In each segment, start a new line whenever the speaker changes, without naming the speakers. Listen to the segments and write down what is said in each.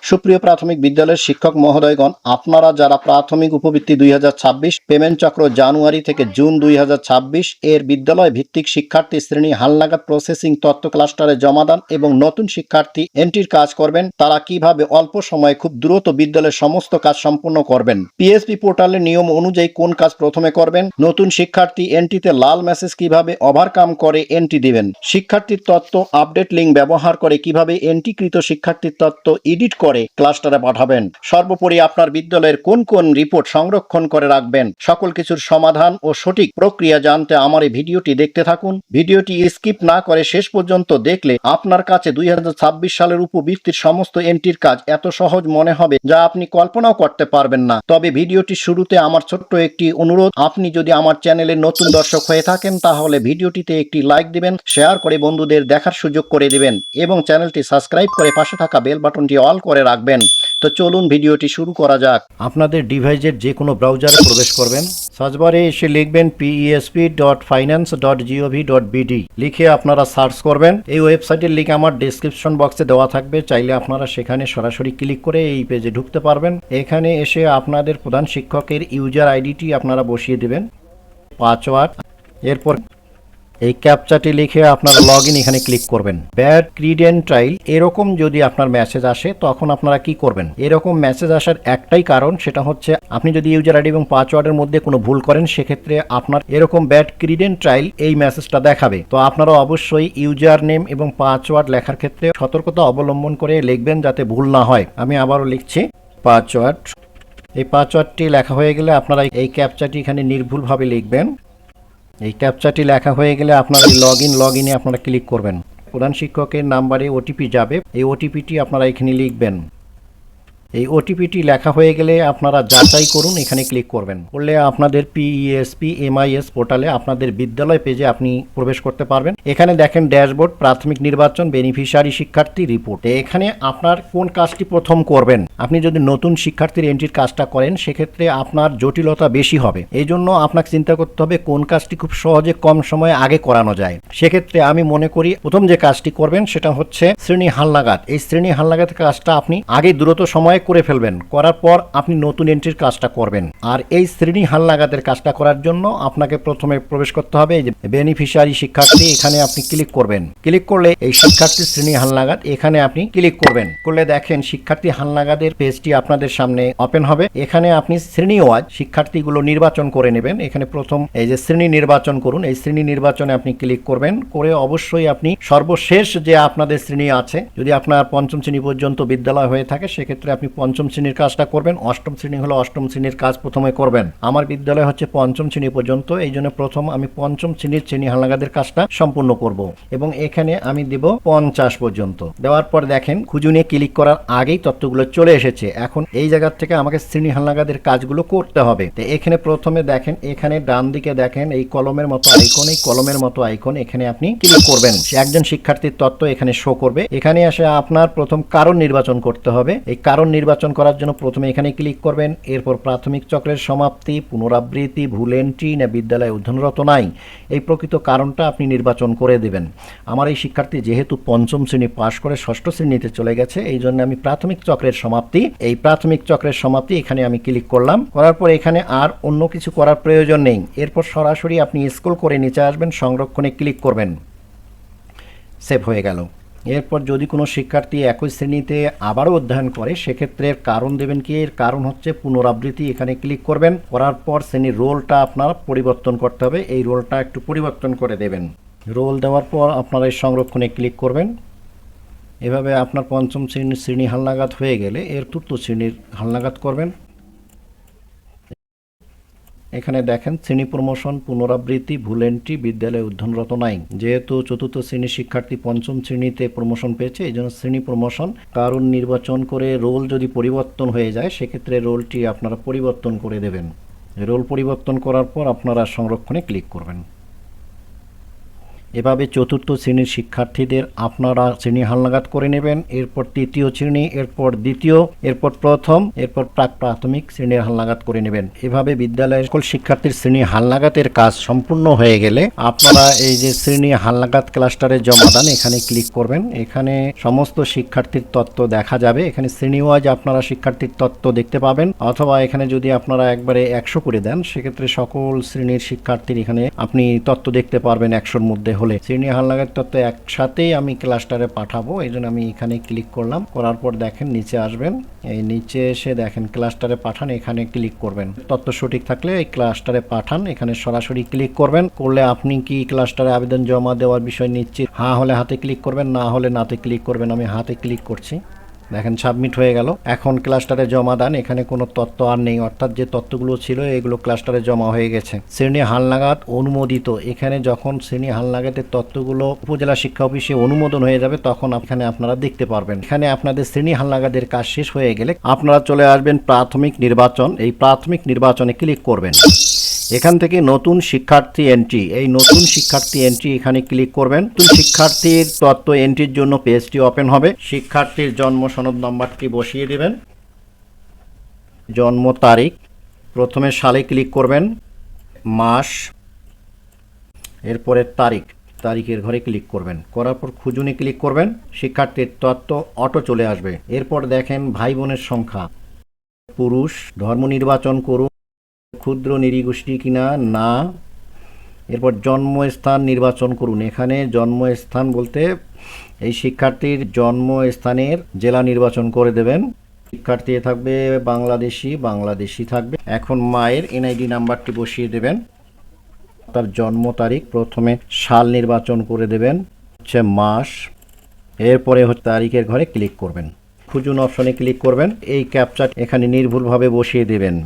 সুপ্রিয় প্রাথমিক বিদ্যালয়ের শিক্ষক মহোদয়গণ, আপনারা যারা প্রাথমিক উপবৃত্তি 2026 পেমেন্ট চক্র জানুয়ারি থেকে জুন 2026 এর বিদ্যালয় ভিত্তিক শিক্ষার্থী শ্রেণী হালনাগাদ প্রসেসিং তথ্য ক্লাস্টারে জমা দান এবং নতুন শিক্ষার্থী এন্ট্রির কাজ করবেন, তারা কিভাবে অল্প সময়ে খুব দ্রুত বিদ্যালয়ের সমস্ত কাজ সম্পন্ন করবেন, পিএসপি পোর্টালের নিয়ম অনুযায়ী কোন কাজ প্রথমে করবেন, নতুন শিক্ষার্থী এন্ট্রিতে লাল মেসেজ কিভাবে ওভারকাম করে এন্ট্রি দিবেন, শিক্ষার্থীর তথ্য আপডেট লিঙ্ক ব্যবহার করে কিভাবে এন্ট্রিকৃত শিক্ষার্থীর তথ্য এডিট করে ক্লাস্টারে পাঠাবেন, সর্বোপরি আপনার বিদ্যালয়ের কোন কোন রিপোর্ট সংরক্ষণ করে রাখবেন, সকল কিছুর সমাধান ও সঠিক প্রক্রিয়া জানতে আমার এই ভিডিওটি দেখতে থাকুন। ভিডিওটি স্কিপ না করে শেষ পর্যন্ত দেখলে আপনার কাছে 2026 সালের উপবৃত্তির সমস্ত এন্ট্রির কাজ এত সহজ মনে হবে যা আপনি কল্পনাও করতে পারবেন না। তবে ভিডিওটির শুরুতে আমার ছোট্ট একটি অনুরোধ, আপনি যদি আমার চ্যানেলের নতুন দর্শক হয়ে থাকেন তাহলে ভিডিওটিতে একটি লাইক দিবেন, শেয়ার করে বন্ধুদের দেখার সুযোগ করে দিবেন এবং চ্যানেলটি সাবস্ক্রাইব করে পাশে থাকা বেল বাটনটি অল করে রাখবেন। তো চলুন ভিডিওটি শুরু করা যাক। আপনাদের ডিভাইসের যে কোনো ব্রাউজারে প্রবেশ করবেন, সার্চবারে এসে লিখবেন pesp.finance.gov.bd লিখে আপনারা সার্চ করবেন। এই ওয়েবসাইটের লিঙ্ক আমার ডেসক্রিপশন বক্সে দেওয়া থাকবে, চাইলে আপনারা সেখানে সরাসরি ক্লিক করে এই পেজে ঢুকতে পারবেন। এখানে এসে আপনাদের প্রধান শিক্ষকের ইউজার আইডিটি আপনারা বসিয়ে দেবেন, পাসওয়ার্ড, এরপর এই ক্যাপচাটি লিখে আপনারা লগইন এখানে ক্লিক করবেন। ব্যাড ক্রিডেন্টাইল এরকম যদি আপনার মেসেজ আসে তখন আপনারা কি করবেন? এরকম মেসেজ আসার একটাই কারণ, সেটা হচ্ছে আপনি যদি ইউজার আইডি এবং পাসওয়ার্ডের মধ্যে কোনো ভুল করেন সেক্ষেত্রে আপনার এরকম ব্যাড ক্রিডেন্টাইল এই মেসেজটা দেখাবে। তো আপনারা অবশ্যই ইউজার নেম এবং পাসওয়ার্ড লেখার ক্ষেত্রে সতর্কতা অবলম্বন করে লিখবেন যাতে ভুল না হয়। আমি আবারও লিখছি পাসওয়ার্ড। এই পাসওয়ার্ডটি লেখা হয়ে গেলে আপনারা এই ক্যাপচাটি এখানে নির্ভুলভাবে লিখবেন। এই ক্যাপচাটি লেখা হয়ে গেলে আপনারা লগইনে আপনারা ক্লিক করবেন। প্রধান শিক্ষকের নাম্বারে ওটিপি যাবে, এই ওটিপিটি আপনারা এখানে লিখবেন। এই ওটিপিটি লেখা হয়ে গেলে আপনারা যাচাই করুন এখানে ক্লিক করবেন। করলে আপনাদের পিএসপি এমআইএস পোর্টালে আপনাদের বিদ্যালয় পেজে আপনি প্রবেশ করতে পারবেন। এখানে দেখেন ড্যাশবোর্ড, প্রাথমিক নির্বাচন, বেনিফিশিয়ারি শিক্ষার্থী রিপোর্ট। এখানে আপনার কোন কাজটি প্রথম করবেন? আপনি যদি নতুন শিক্ষার্থীর এন্ট্রির কাজটা করেন সেক্ষেত্রে আপনার জটিলতা বেশি হবে। এই জন্য আপনাকে চিন্তা করতে হবে কোন কাজটি খুব সহজে কম সময়ে আগে করানো যায়। সেক্ষেত্রে আমি মনে করি প্রথম যে কাজটি করবেন সেটা হচ্ছে শ্রেণী হালনাগাদ। এই শ্রেণী হালনাগাদ কাজটা আপনি আগে দ্রুত সময়ে করে ফেলবেন, করার পর আপনি নতুন এন্ট্রির কাজটা করবেন। আর এই শ্রেণী হালনাগাদের কাজটা করার জন্য আপনাকে প্রথমে প্রবেশ করতে হবে এই যে বেনিফিশিয়ারি শিক্ষার্থী, এখানে আপনি ক্লিক করবেন। ক্লিক করলে এই শিক্ষার্থী শ্রেণী হালনাগাদ এখানে আপনি ক্লিক করবেন। করলে দেখেন শিক্ষার্থী হালনাগাদের পেজটি আপনাদের সামনে ওপেন হবে। এখানে আপনি শ্রেণী ওয়াইজ শিক্ষার্থীগুলো নির্বাচন করে নেবেন। এখানে প্রথম এই যে শ্রেণী নির্বাচন করুন, এই শ্রেণী নির্বাচনে আপনি ক্লিক করবেন। করে অবশ্যই আপনি সর্বশেষ যে আপনাদের শ্রেণী আছে, যদি আপনার পঞ্চম শ্রেণী পর্যন্ত বিদ্যালয় হয়ে থাকে সেক্ষেত্রে আপনি পঞ্চম শ্রেণীর কাজটা করবেন। অষ্টম শ্রেণী হলো অষ্টম শ্রেণীর কাজ প্রথমে করবেন। আমার বিদ্যালয় হচ্ছে পঞ্চম শ্রেণী পর্যন্ত, এই জন্য প্রথম আমি পঞ্চম শ্রেণীর শ্রেণী হালনাগাদের কাজটা সম্পূর্ণ করব এবং এখানে আমি দেব 50 পর্যন্ত। দেওয়ার পর দেখেন খুঁজুনে ক্লিক করার আগেই তথ্যগুলো চলে এসেছে। এখন এই জায়গা থেকে আমাকে শ্রেণী হালনাগাদের কাজগুলো করতে হবে। তো এখানে প্রথমে দেখেন এখানে ডান দিকে দেখেন এই কলমের মতো আইকন, এই কলমের মতো আইকন এখানে আপনি ক্লিক করবেন। একজন শিক্ষার্থীর তথ্য এখানে শো করবে। এখানে এসে আপনার প্রথম কারণ নির্বাচন করতে হবে। এই কারণ নির্বাচন করার জন্য প্রথমে এখানে ক্লিক করবেন। এরপর প্রাথমিক চক্রের সমাপ্তি, পুনরাবৃত্তি, ভুল এন্ট্রি না বিদ্যালয়ে অধ্যয়নরত নাই, এই প্রকৃত কারণটা আপনি নির্বাচন করে দেবেন। আমার এই শিক্ষার্থী যেহেতু পঞ্চম শ্রেণী পাশ করে ষষ্ঠ শ্রেণীতে চলে গেছে, এই জন্য আমি প্রাথমিক চক্রের সমাপ্তি, এই প্রাথমিক চক্রের সমাপ্তি এখানে আমি ক্লিক করলাম। করার পর এখানে আর অন্য কিছু করার প্রয়োজন নেই। এরপর সরাসরি আপনি স্ক্রল করে নিচে আসবেন, সংরক্ষণে ক্লিক করবেন। সেভ হয়ে গেল। এরপর যদি কোনো শিক্ষার্থী একই শ্রেণীতে আবারও অধ্যয়ন করে সেক্ষেত্রে কারণ দেবেন কি, এর কারণ হচ্ছে পুনরাবৃত্তি, এখানে ক্লিক করবেন। করার পর শ্রেণীর রোলটা আপনার পরিবর্তন করতে হবে, এই রোলটা একটু পরিবর্তন করে দেবেন। রোল দেওয়ার পর আপনারা এই সংরক্ষণে ক্লিক করবেন। এভাবে আপনার পঞ্চম শ্রেণীর শ্রেণী হালনাগাদ হয়ে গেলে এর চতুর্থ শ্রেণীর হালনাগাদ করবেন। এখানে দেখেন শ্রেণী প্রমোশন, পুনরাবৃত্তি, ভুল এন্ট্রি, বিদ্যালয়ে অধ্যয়নরত নাই। যেহেতু চতুর্থ শ্রেণীর শিক্ষার্থী পঞ্চম শ্রেণীতে প্রমোশন পেয়েছে এই জন্য শ্রেণী প্রমোশন। কারণ নির্বাচন করে রোল যদি পরিবর্তন হয়ে যায় সেক্ষেত্রে রোলটি আপনারা পরিবর্তন করে দেবেন। রোল পরিবর্তন করার পর আপনারা সংরক্ষণে ক্লিক করবেন। এভাবে চতুর্থ শ্রেণীর শিক্ষার্থীদের আপনারা শ্রেণী হালনাগাদ করে নেবেন। এরপর তৃতীয় শ্রেণী, এরপর দ্বিতীয়, এরপর প্রথম, এরপর প্রাক প্রাথমিক শ্রেণীর হালনাগাদ করে নেবেন। এভাবে বিদ্যালয়ের সকল শিক্ষার্থীর শ্রেণী হালনাগাদের কাজ সম্পূর্ণ হয়ে গেলে আপনারা এই যে শ্রেণী হালনাগাদ ক্লাস্টারে জমা দান এখানে ক্লিক করবেন। এখানে সমস্ত শিক্ষার্থীর তথ্য দেখা যাবে। এখানে শ্রেণী ওয়াইজ আপনারা শিক্ষার্থীর তথ্য দেখতে পাবেন, অথবা এখানে যদি আপনারা একবারে 100 করে দেন সেক্ষেত্রে সকল শ্রেণীর শিক্ষার্থীর এখানে আপনি তথ্য দেখতে পারবেন 100-র মধ্যে হলে। শ্রেণী হালনাগাদ তথ্য একসাথেই আমি ক্লাস্টারে পাঠাবো, এই জন্য আমি এখানে ক্লিক করলাম। করার পর দেখেন নিচে আসবেন, এই নিচে এসে দেখেন ক্লাস্টারে পাঠান, এখানে ক্লিক করবেন। তথ্য সঠিক থাকলে এই ক্লাস্টারে পাঠান, এখানে সরাসরি ক্লিক করবেন। করলে আপনি কি ক্লাস্টারে আবেদন জমা দেওয়ার বিষয় নিশ্চিত? হ্যাঁ হলে হাতে ক্লিক করবেন, না হলে নাতে ক্লিক করবেন। আমি হাতে ক্লিক করছি, দেখেন সাবমিট হয়ে গেল। এখন ক্লাস্টারে জমা দান, এখানে কোনো তথ্য আর নেই, অর্থাৎ যে তথ্যগুলো ছিল এগুলো ক্লাস্টারে জমা হয়ে গেছে। শ্রেণী হালনাগাদ অনুমোদিত, এখানে যখন শ্রেণী হালনাগাদের তথ্যগুলো উপজেলা শিক্ষা অফিসে অনুমোদন হয়ে যাবে তখন এখানে আপনারা দেখতে পারবেন। এখানে আপনাদের শ্রেণী হালনাগাদের কাজ শেষ হয়ে গেলে আপনারা চলে আসবেন প্রাথমিক নির্বাচন। এই প্রাথমিক নির্বাচনে ক্লিক করবেন। এখান থেকে নতুন শিক্ষার্থী এন্ট্রি, এই নতুন শিক্ষার্থী এন্ট্রি এখানে ক্লিক করবেন। নতুন শিক্ষার্থীর তথ্য এন্ট্রির জন্য পেজটি ওপেন হবে। শিক্ষার্থীর জন্ম সনদ নম্বরটি বসিয়ে দিবেন, জন্ম তারিখ, প্রথমে সালে ক্লিক করবেন, মাস, এরপরে তারিখের ঘরে ক্লিক করবেন। করার পর খুঁজুনি ক্লিক করবেন। শিক্ষার্থীর তথ্য অটো চলে আসবে। এরপর দেখেন ভাই বোনের সংখ্যা, পুরুষ, ধর্ম নির্বাচন করুন, ক্ষুদ্র নৃগোষ্ঠী কিনা, না। এরপর জন্মস্থান নির্বাচন করুন। এখানে জন্মস্থান বলতে এই শিক্ষার্থীর জন্মস্থানের জেলা নির্বাচন করে দেবেন। শিক্ষার্থী থাকবে বাংলাদেশি থাকবে। এখন মায়ের এনআইডি নাম্বারটি বসিয়ে দেবেন। তার জন্ম তারিখ, প্রথমে সাল নির্বাচন করে দেবেন, হচ্ছে মাস, এরপরে হচ্ছে তারিখের ঘরে ক্লিক করবেন। খুঁজুন অপশনে ক্লিক করবেন। এই ক্যাপচা এখানে নির্ভুলভাবে বসিয়ে দেবেন।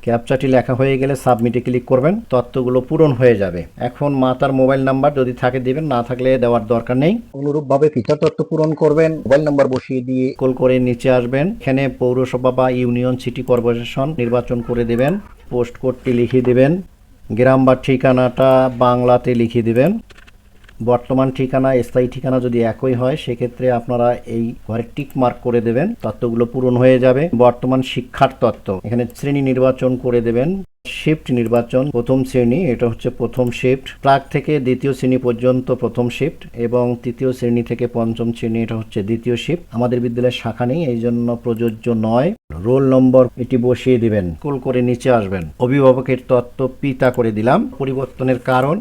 ক্যাপচাটি লেখা হয়ে গেলে সাবমিটে ক্লিক করবেন, তথ্যগুলো পূরণ হয়ে যাবে। এখন মাতার মোবাইল নাম্বার যদি থাকে দিবেন, না থাকলে দেওয়ার দরকার নেই। অনুরূপভাবে পিতার তথ্য পূরণ করবেন। মোবাইল নাম্বার বসিয়ে দিয়ে কল করে নিচে আসবেন। এখানে পৌরসভা বা ইউনিয়ন সিটি কর্পোরেশন নির্বাচন করে দেবেন। পোস্ট কোডটি লিখে দেবেন। গ্রাম বা ঠিকানাটা বাংলাতে লিখে দিবেন। বর্তমান ঠিকানা স্থায়ী ঠিকানা যদি একই হয় সেক্ষেত্রে আপনারা এই ঘরে টিক মার্ক করে দেবেন, তথ্যগুলো পূরণ হয়ে যাবে। বর্তমান শিক্ষার তথ্য, এখানে শ্রেণী নির্বাচন করে দেবেন। শিফট নির্বাচন, প্রথম শ্রেণী, এটা হচ্ছে প্রথম শিফট। প্রাক থেকে দ্বিতীয় শ্রেণী পর্যন্ত প্রথম শিফট এবং তৃতীয় শ্রেণী থেকে পঞ্চম শ্রেণী এটা হচ্ছে দ্বিতীয় শিফট। আমাদের বিদ্যালয়ের শাখা নেই, এই জন্য প্রযোজ্য নয়। রোল নম্বর এটি বসিয়ে দিবেন। কল করে নিচে আসবেন। অভিভাবকের তথ্য পিতা করে দিলাম। পরিবর্তনের কারণ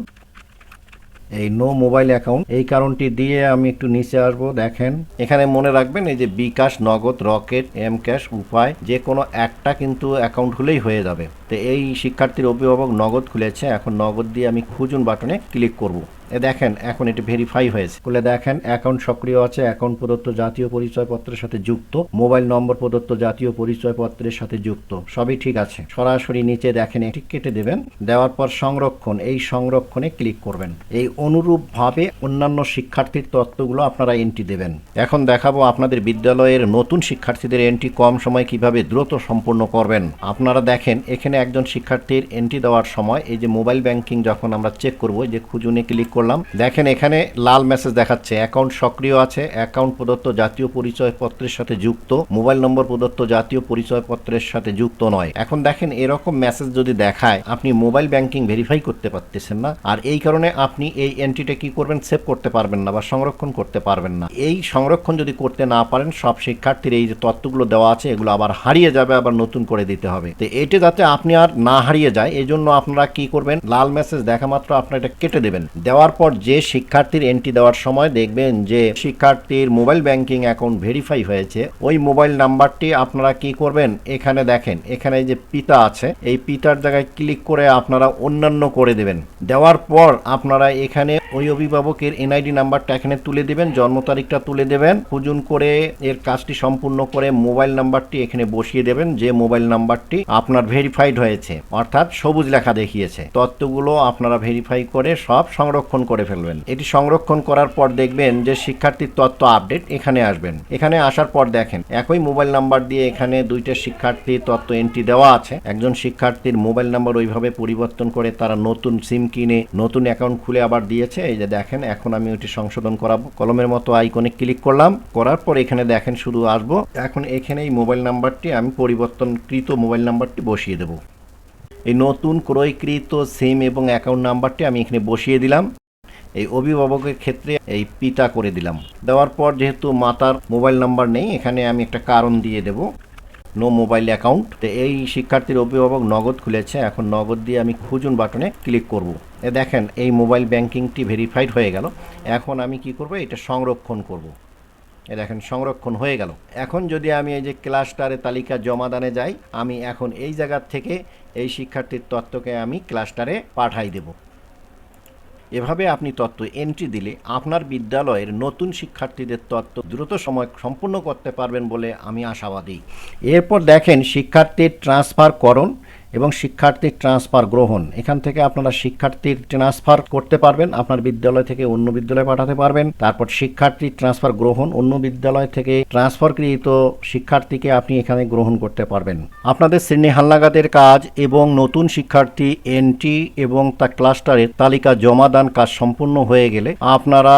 এই নো মোবাইল অ্যাকাউন্ট, এই কারণটি দিয়ে আমি একটু নিচে আসবো। দেখেন এখানে মনে রাখবেন এই যে বিকাশ, নগদ, রকেট, এম ক্যাশ, উপায়, যে কোনো একটা কিন্তু অ্যাকাউন্ট হলেই হয়ে যাবে। তো এই শিক্ষার্থীর অভিভাবক নগদ খুলেছে, এখন নগদ দিয়ে আমি খুঁজুন বাটনে ক্লিক করব। দেখেন এখন এটি ভেরিফাই হয়েছে। বলে দেখেন অ্যাকাউন্ট সক্রিয় আছে, অ্যাকাউন্ট প্রদত্ত জাতীয় পরিচয়পত্রের সাথে যুক্ত, মোবাইল নম্বর প্রদত্ত জাতীয় পরিচয়পত্রের সাথে যুক্ত, সবই ঠিক আছে। সরাসরি নিচে দেখেন এটি কেটে দেবেন। দেওয়ার পর সংরক্ষণ, এই সংরক্ষণে ক্লিক করবেন। এই অনুরূপভাবে অন্যান্য শিক্ষার্থীর তথ্যগুলো আপনারা এন্ট্রি দেবেন। এখন দেখাবো আপনাদের বিদ্যালয়ের নতুন শিক্ষার্থীদের এন্ট্রি কম সময় কিভাবে দ্রুত সম্পূর্ণ করবেন। আপনারা দেখেন এখানে একজন শিক্ষার্থীর এন্ট্রি দেওয়ার সময় এই যে মোবাইল ব্যাংকিং যখন আমরা চেক করব, যে খুঁজুনে ক্লিক করলাম, দেখেন এখানে লাল মেসেজ দেখাচ্ছে অ্যাকাউন্ট সক্রিয় আছে, অ্যাকাউন্ট প্রদত্ত জাতীয় পরিচয়পত্রের সাথে যুক্ত, মোবাইল নম্বর প্রদত্ত জাতীয় পরিচয়পত্রের সাথে যুক্ত নয়। এখন দেখেন এরকম মেসেজ যদি দেখায় আপনি মোবাইল ব্যাংকিং ভেরিফাই করতে পারতেছেন না, আর এই কারণে আপনি এই এন্ট্রিটা কি করবেন, সেভ করতে পারবেন না বা সংরক্ষণ করতে পারবেন না। এই সংরক্ষণ যদি করতে না পারেন সব শিক্ষার্থীর এই যে তথ্যগুলো দেওয়া আছে এগুলো আবার হারিয়ে যাবে, আবার নতুন করে দিতে হবে। তো এটা যাতে আপনি আর না হারিয়ে যায় এই জন্য আপনারা কি করবেন, লাল মেসেজ দেখা মাত্র আপনারা এটা কেটে দেবেন। দেওয়ার পর যে শিক্ষার্থীর এন্ট্রি দেওয়ার সময় দেখবেন যে শিক্ষার্থীর মোবাইল ব্যাংকিং অ্যাকাউন্ট ভেরিফাই হয়েছে, ওই মোবাইল নাম্বারটি আপনারা কি করবেন, এখানে দেখেন এখানে যে পিতা আছে এই পিতার জায়গায় ক্লিক করে আপনারা অন্যান্য করে দেবেন। দেওয়ার পর আপনারা এখানে ওই অভিভাবকের এনআইডি নাম্বারটা এখানে তুলে দেবেন, জন্ম তারিখটা তুলে দেবেন, খুঁজুন করে এর কাজটি সম্পূর্ণ করে মোবাইল নাম্বারটি এখানে বসিয়ে দেবেন, যে মোবাইল নাম্বারটি আপনার ভেরিফাইড হয়েছে, অর্থাৎ সবুজ লেখা দেখিয়েছে। তথ্যগুলো আপনারা ভেরিফাই করে সব সংরক্ষণ সংরক্ষণ করে ফেলবেন। এটি সংরক্ষণ করার পর দেখবেন যে শিক্ষার্থীর তথ্য আপডেট, এখানে আসবেন। এখানে আসার পর দেখেন একই মোবাইল নাম্বার দিয়ে এখানে দুইটা শিক্ষার্থীর তথ্য এন্ট্রি দেওয়া আছে। একজন শিক্ষার্থীর মোবাইল নাম্বার ওইভাবে পরিবর্তন করে তারা নতুন সিম কিনে নতুন অ্যাকাউন্ট খুলে আবার দিয়েছে। এই যে দেখেন, এখন আমি ওইটি সংশোধন করাবো। কলমের মতো আইকনে ক্লিক করলাম, করার পর এখানে দেখেন শুধু আসবো। এখন এখানে এই মোবাইল নাম্বারটি আমি পরিবর্তনকৃত মোবাইল নাম্বারটি বসিয়ে দেবো। এই নতুন ক্রয়কৃত সিম এবং অ্যাকাউন্ট নাম্বারটি আমি এখানে বসিয়ে দিলাম। এই অভিভাবকের ক্ষেত্রে এই পিতা করে দিলাম। দেওয়ার পর যেহেতু মাতার মোবাইল নাম্বার নেই, এখানে আমি একটা কারণ দিয়ে দেব, নো মোবাইল অ্যাকাউন্ট। তো এই শিক্ষার্থীর অভিভাবক নগদ খুলেছে, এখন নগদ দিয়ে আমি খুঁজুন বাটনে ক্লিক করব। দেখেন এই মোবাইল ব্যাংকিংটি ভেরিফাইড হয়ে গেল। এখন আমি কি করব, এটা সংরক্ষণ করব। দেখেন সংরক্ষণ হয়ে গেল। এখন যদি আমি এই যে ক্লাস্টারে তালিকা জমাদানে যাই, আমি এখন এই জায়গার থেকে এই শিক্ষার্থীর তথ্যকে আমি ক্লাস্টারে পাঠাই দেব। এভাবে আপনি তথ্য এন্ট্রি দিলে আপনার বিদ্যালয়ের নতুন শিক্ষার্থীদের তথ্য দ্রুত সময় সম্পূর্ণ করতে পারবেন বলে আমি আশাবাদী। এরপর দেখেন শিক্ষার্থীর ট্রান্সফার করণ এবং শিক্ষার্থীর ট্রান্সফার গ্রহণ। এখান থেকে আপনারা শিক্ষার্থীর ট্রান্সফার করতে পারবেন, আপনার বিদ্যালয় থেকে অন্য বিদ্যালয়ে পাঠাতে পারবেন। তারপর শিক্ষার্থীর ট্রান্সফার গ্রহণ, অন্য বিদ্যালয় থেকে ট্রান্সফারকৃত শিক্ষার্থীকে আপনি এখানে গ্রহণ করতে পারবেন। আপনাদের শ্রেণী হালনাগাদের কাজ এবং নতুন শিক্ষার্থী এন্ট্রি এবং তা ক্লাস্টারের তালিকা জমাদান কাজ সম্পূর্ণ হয়ে গেলে আপনারা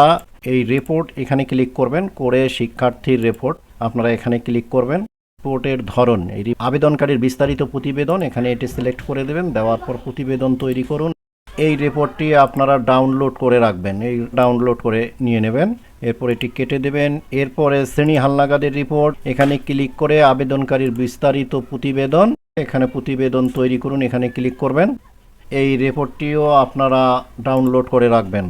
এই রিপোর্ট এখানে ক্লিক করবেন, করে শিক্ষার্থীর রিপোর্ট আপনারা এখানে ক্লিক করবেন। রিপোর্টের ধরন, এই আবেদনকারীর বিস্তারিত প্রতিবেদন, এখানে এটি সিলেক্ট করে দেবেন। দেওয়ার পর প্রতিবেদন তৈরি করুন। এই রিপোর্টটি আপনারা ডাউনলোড করে রাখবেন, এই ডাউনলোড করে নিয়ে নেবেন। এরপর এটি কেটে দেবেন। এরপরে শ্রেণী হালনাগাদের রিপোর্ট, এখানে ক্লিক করে আবেদনকারীর বিস্তারিত প্রতিবেদন, এখানে প্রতিবেদন তৈরি করুন, এখানে ক্লিক করবেন। এই রিপোর্টটিও আপনারা ডাউনলোড করে রাখবেন।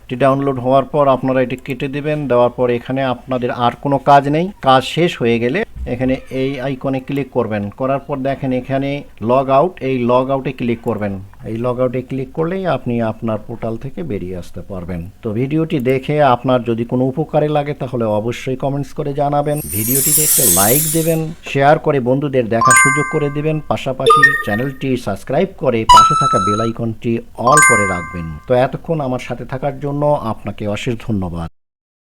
এটি ডাউনলোড হওয়ার পর আপনারা এটি কেটে দেবেন। দেওয়ার পর এখানে আপনাদের আর কোনো কাজ নেই। কাজ শেষ হয়ে গেলে এখানে এই আইকনে ক্লিক করবেন। করার পর দেখেন এখানে লগ আউট, এই লগ আউটে ক্লিক করবেন। এই লগ আউটে ক্লিক করলেই আপনি আপনার পোর্টাল থেকে বেরিয়ে আসতে পারবেন। তো ভিডিওটি দেখে আপনার যদি কোনো উপকারে লাগে তাহলে অবশ্যই কমেন্টস করে জানাবেন। ভিডিওটিতে একটা লাইক দেবেন, শেয়ার করে বন্ধুদের দেখার সুযোগ করে দিবেন। পাশাপাশি চ্যানেলটি সাবস্ক্রাইব করে পাশে থাকা বেল আইকনটি অল করে রাখবেন। তো এতক্ষণ আমার সাথে থাকার জন্য আপনাকে অশেষ ধন্যবাদ।